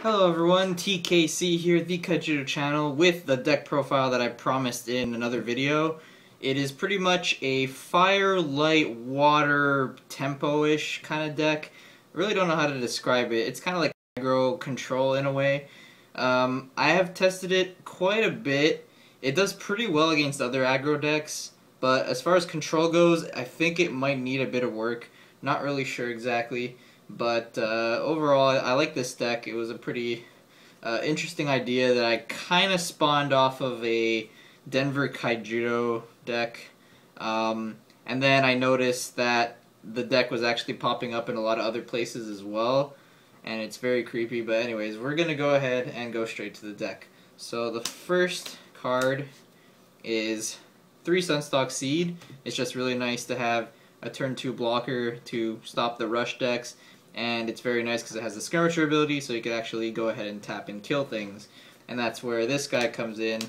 Hello everyone, TKC here, the Kaijudo channel, with the deck profile that I promised in another video. It is pretty much a fire, light, water, tempo-ish kind of deck. I really don't know how to describe it. It's kind of like aggro control in a way. I have tested it quite a bit. It does pretty well against other aggro decks, but as far as control goes, I think it might need a bit of work. Not really sure exactly. But overall, I like this deck. It was a pretty interesting idea that I kind of spawned off of a Denver Kaijudo deck. And then I noticed that the deck was actually popping up in a lot of other places as well. And it's very creepy. But anyways, we're going to go ahead and go straight to the deck. So the first card is 3 Sunstalk Seed. It's just really nice to have a turn 2 blocker to stop the rush decks. And it's very nice because it has the skirmisher ability, so you could actually go ahead and tap and kill things. And that's where this guy comes in,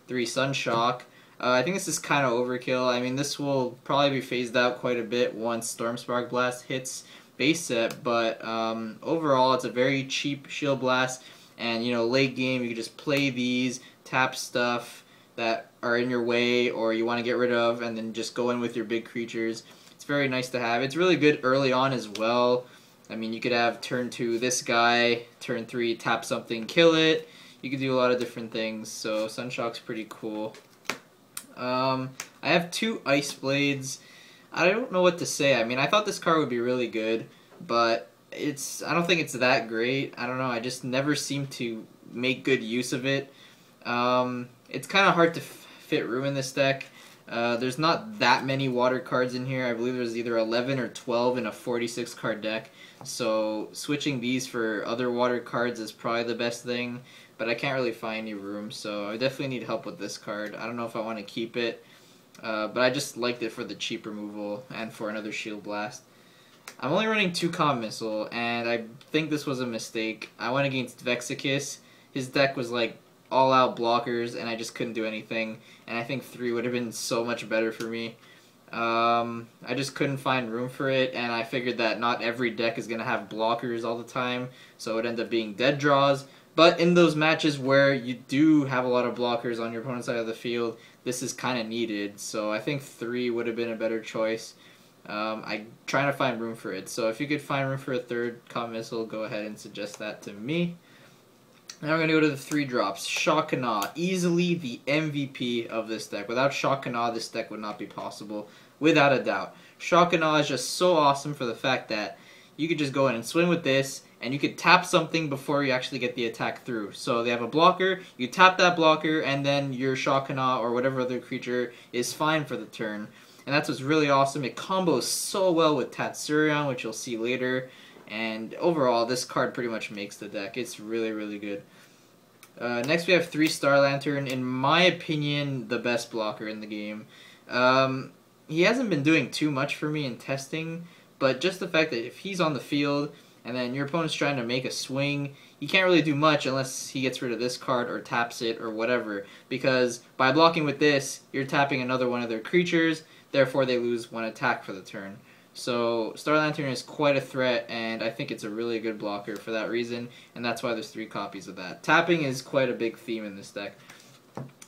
3 Sunshock. I think this is kind of overkill. I mean, this will probably be phased out quite a bit once Stormspark Blast hits base set, but overall it's a very cheap shield blast, and late game you can just play these, tap stuff that are in your way or you want to get rid of, and then just go in with your big creatures. It's very nice to have. It's really good early on as well. I mean, you could have turn 2 this guy, turn 3 tap something, kill it. You could do a lot of different things, so Sunshock's pretty cool. I have 2 Ice Blades. I don't know what to say. I mean, I thought this card would be really good, but I don't think it's that great. I don't know, I just never seem to make good use of it. It's kind of hard to fit room in this deck. There's not that many water cards in here. I believe there's either 11 or 12 in a 46 card deck. So switching these for other water cards is probably the best thing. But I can't really find any room, so I definitely need help with this card. I don't know if I want to keep it. But I just liked it for the cheap removal and for another Shield Blast. I'm only running 2 Calm Missile, and I think this was a mistake. I went against Vexicus. His deck was like all-out blockers, and I just couldn't do anything. And I think 3 would have been so much better for me. I just couldn't find room for it, and I figured that not every deck is going to have blockers all the time, so it would end up being dead draws. But in those matches where you do have a lot of blockers on your opponent's side of the field, this is kind of needed. So I think 3 would have been a better choice. I'm trying to find room for it. So if you could find room for a 3rd Calm Missile, go ahead and suggest that to me. Now we're going to go to the 3 drops. Shock and Awe, easily the MVP of this deck. Without Shock and Awe, this deck would not be possible, without a doubt. Shock and Awe is just so awesome for the fact that you could just go in and swing with this, and you could tap something before you actually get the attack through. So they have a blocker, you tap that blocker, and then your Shock and Awe or whatever other creature is fine for the turn. And that's what's really awesome. It combos so well with Tatsurion, which you'll see later. And overall, this card pretty much makes the deck. It's really, really good. Next we have 3 Star Lantern. In my opinion, the best blocker in the game. He hasn't been doing too much for me in testing, but just the fact that if he's on the field and then your opponent's trying to make a swing, he can't really do much unless he gets rid of this card or taps it or whatever, because by blocking with this, you're tapping another one of their creatures, therefore they lose 1 attack for the turn. So Star Lantern is quite a threat, and I think it's a really good blocker for that reason, and that's why there's 3 copies of that. Tapping is quite a big theme in this deck.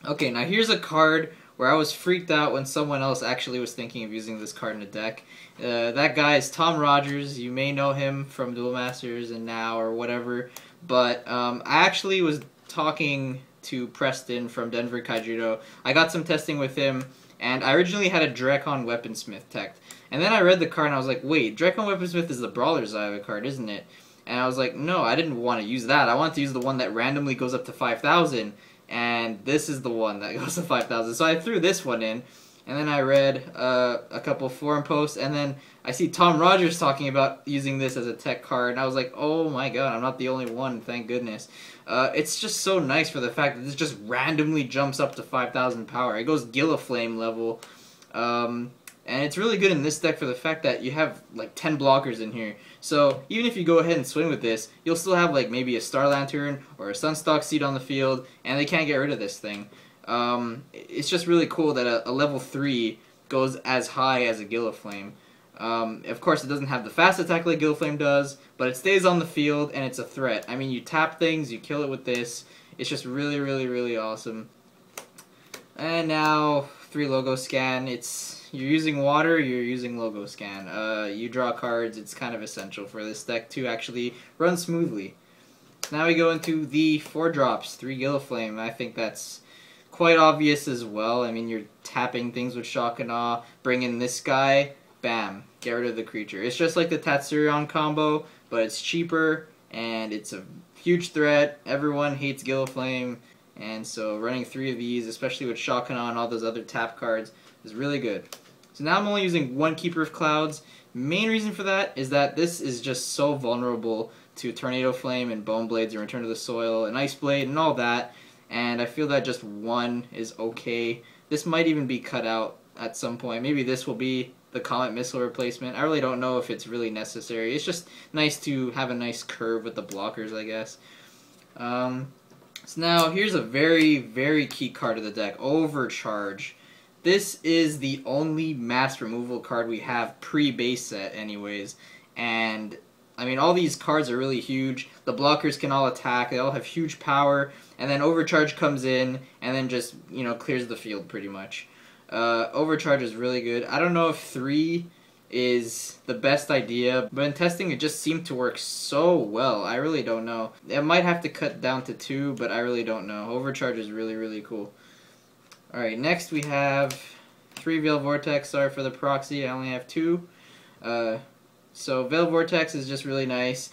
Okay, now here's a card where I was freaked out when someone else actually was thinking of using this card in a deck. That guy is Tom Rogers. You may know him from Duel Masters and Now or whatever, but I actually was talking to Preston from Denver Kaijudo. I got some testing with him, and I originally had a Drekon Weaponsmith tech. And then I read the card and I was like, wait, Drekon Weaponsmith is the Brawler Zyva card, isn't it? And I was like, no, I didn't want to use that. I want to use the one that randomly goes up to 5,000. And this is the one that goes to 5,000. So I threw this one in. And then I read a couple forum posts. And then I see Tom Rogers talking about using this as a tech card. And I was like, oh my god, I'm not the only one, thank goodness. It's just so nice for the fact that this just randomly jumps up to 5,000 power. It goes Gilliflame level. And it's really good in this deck for the fact that you have like 10 blockers in here. So even if you go ahead and swing with this, you'll still have like maybe a Star Lantern or a Sunstalk Seed on the field, and they can't get rid of this thing. It's just really cool that a level 3 goes as high as a Gilliflame. Of course, it doesn't have the fast attack like Gilflame does, but it stays on the field and it's a threat. I mean, you tap things, you kill it with this. It's just really, really, really awesome. And now 3 logo scan. You're using water, you're using logo scan. You draw cards. It's kind of essential for this deck to actually run smoothly. Now we go into the 4 drops, 3 Gilflame. I think that's quite obvious as well. I mean, you're tapping things with Shock and Awe, bring in this guy, bam, get rid of the creature. It's just like the Tatsurion combo, but it's cheaper and it's a huge threat. Everyone hates Gilflame, and so running 3 of these, especially with Shock and Awe and all those other tap cards, is really good. So now I'm only using 1 Keeper of Clouds. Main reason for that is that this is just so vulnerable to Tornado Flame and Bone Blades and Return to the Soil and Ice Blade and all that, and I feel that just 1 is okay. This might even be cut out at some point. Maybe this will be the Comet Missile replacement. I really don't know if it's really necessary. It's just nice to have a nice curve with the blockers, I guess. So now here's a very, very key card of the deck, Overcharge. This is the only mass removal card we have pre-base set anyways, and I mean, all these cards are really huge. The blockers can all attack. They all have huge power. And then Overcharge comes in and then just, clears the field pretty much. Overcharge is really good. I don't know if 3 is the best idea, but in testing it just seemed to work so well. I really don't know. It might have to cut down to 2, but I really don't know. Overcharge is really, really cool. Alright, next we have 3 Veil Vortex. Sorry for the proxy, I only have 2. So Veil Vortex is just really nice.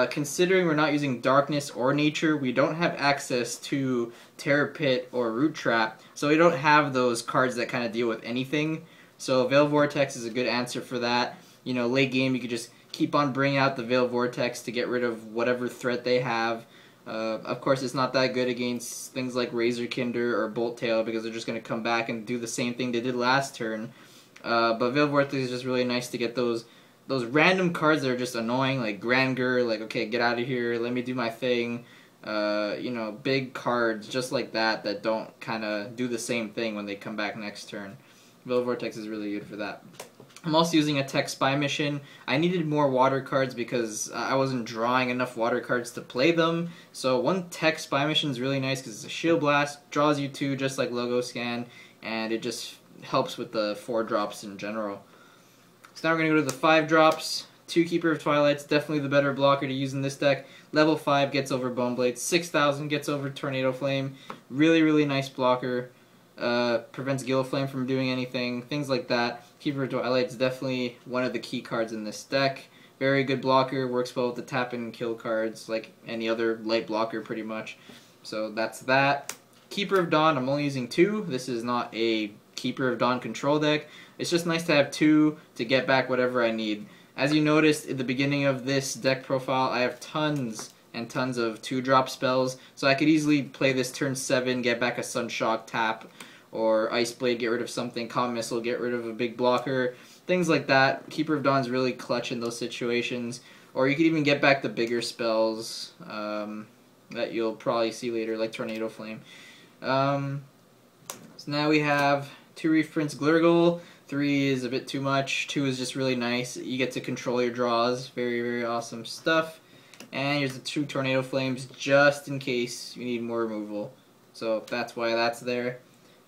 Considering we're not using Darkness or Nature, we don't have access to Terror Pit or Root Trap, so we don't have those cards that kind of deal with anything. So Veil Vortex is a good answer for that. Late game you could just keep on bringing out the Veil Vortex to get rid of whatever threat they have. Of course, it's not that good against things like Razorkinder or Bolt Tail because they're just going to come back and do the same thing they did last turn. But Veil Vortex is just really nice to get those random cards that are just annoying, like Granger, like, okay, get out of here, let me do my thing. Big cards just like that don't kind of do the same thing when they come back next turn. Veil Vortex is really good for that. I'm also using a Tech Spy Mission. I needed more water cards because I wasn't drawing enough water cards to play them. So 1 Tech Spy Mission is really nice because it's a Shield Blast, draws you 2 just like Logo Scan, and it just helps with the 4 drops in general. So now we're going to go to the 5 drops. 2 Keeper of Twilights, definitely the better blocker to use in this deck. Level 5 gets over Bone Blades. 6,000 gets over Tornado Flame. Really, really nice blocker. Prevents Gilflame from doing anything. Things like that. Keeper of Twilights definitely one of the key cards in this deck. Very good blocker. Works well with the tap and kill cards like any other light blocker pretty much. So that's that. Keeper of Dawn, I'm only using 2. This is not a Keeper of Dawn control deck. It's just nice to have 2 to get back whatever I need. As you noticed at the beginning of this deck profile, I have tons and tons of 2-drop spells, so I could easily play this turn 7, get back a Sunshock tap, or Ice Blade, get rid of something, Comet Missile, get rid of a big blocker, things like that. Keeper of Dawn's really clutch in those situations, or you could even get back the bigger spells that you'll probably see later, like Tornado Flame. So now we have 2 Reef Prince Glurgle. 3 is a bit too much. 2 is just really nice. You get to control your draws. Very, very awesome stuff. And here's the 2 Tornado Flames just in case you need more removal. So that's why that's there.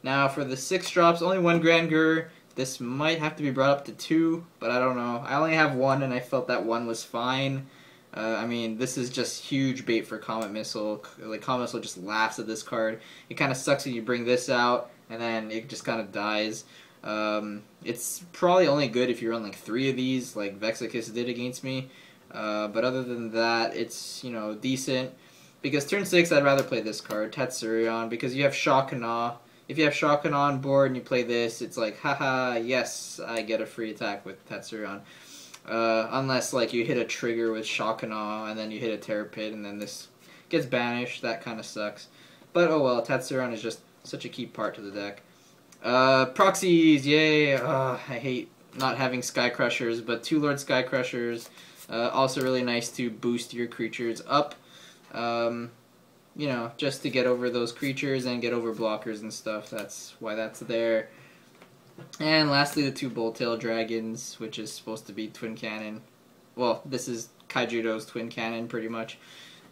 Now for the 6 drops, only 1 Granger. This might have to be brought up to 2, but I don't know. I only have 1 and I felt that 1 was fine. I mean, this is just huge bait for Comet Missile. Like, Comet Missile just laughs at this card. It kind of sucks when you bring this out and then it just kind of dies. It's probably only good if you run like 3 of these, like Vexicus did against me. But other than that, it's, decent. Because turn 6, I'd rather play this card, Tatsurion, because you have Shock and Awe. If you have Shock and Awe on board and you play this, it's like, haha, yes, I get a free attack with Tatsurion. Unless, like, you hit a trigger with Shock and Awe, and then you hit a Terror Pit, and then this gets banished. That kind of sucks. But, oh well, Tatsurion is just such a key part to the deck. Proxies, yay! I hate not having Sky Crushers, but 2 Lord Sky Crushers, also really nice to boost your creatures up, just to get over those creatures and get over blockers and stuff. That's why that's there. And lastly, the two Bolt Tail Dragons, which is supposed to be Twin Cannon. Well, this is Kaijudo's Twin Cannon, pretty much.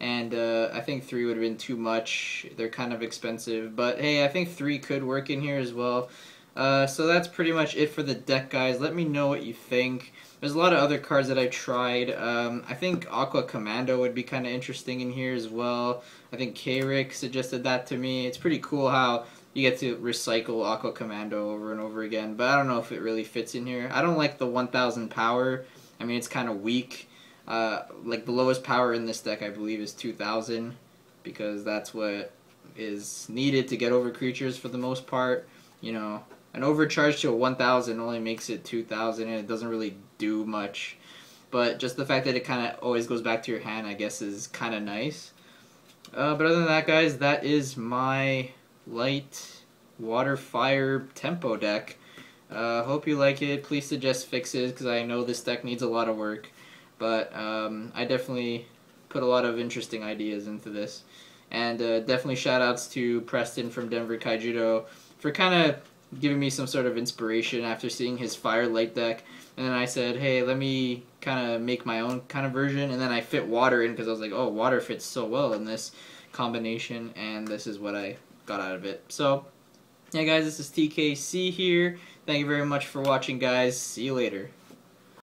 And I think 3 would have been too much. They're kind of expensive. But hey, I think 3 could work in here as well. So that's pretty much it for the deck, guys. Let me know what you think. There's a lot of other cards that I tried. I think Aqua Commando would be kind of interesting in here as well. I think K-Rick suggested that to me. It's pretty cool how you get to recycle Aqua Commando over and over again, but I don't know if it really fits in here. I don't like the 1000 power. I mean, it's kind of weak. Like the lowest power in this deck, I believe, is 2000, because that's what is needed to get over creatures for the most part. You know, an overcharge to a 1000 only makes it 2000, and it doesn't really do much. But just the fact that it kind of always goes back to your hand, I guess, is kind of nice. But other than that, guys, that is my light water fire tempo deck. Hope you like it. Please suggest fixes, because I know this deck needs a lot of work, but I definitely put a lot of interesting ideas into this. And definitely shout outs to Preston from Denver Kaijudo for kind of giving me some sort of inspiration after seeing his fire light deck. And then I said, hey, let me kind of make my own kind of version, and then I fit water in, because I was like, oh, water fits so well in this combination, and this is what I got out of it. So yeah, guys, this is TKC here. Thank you very much for watching, guys. See you later.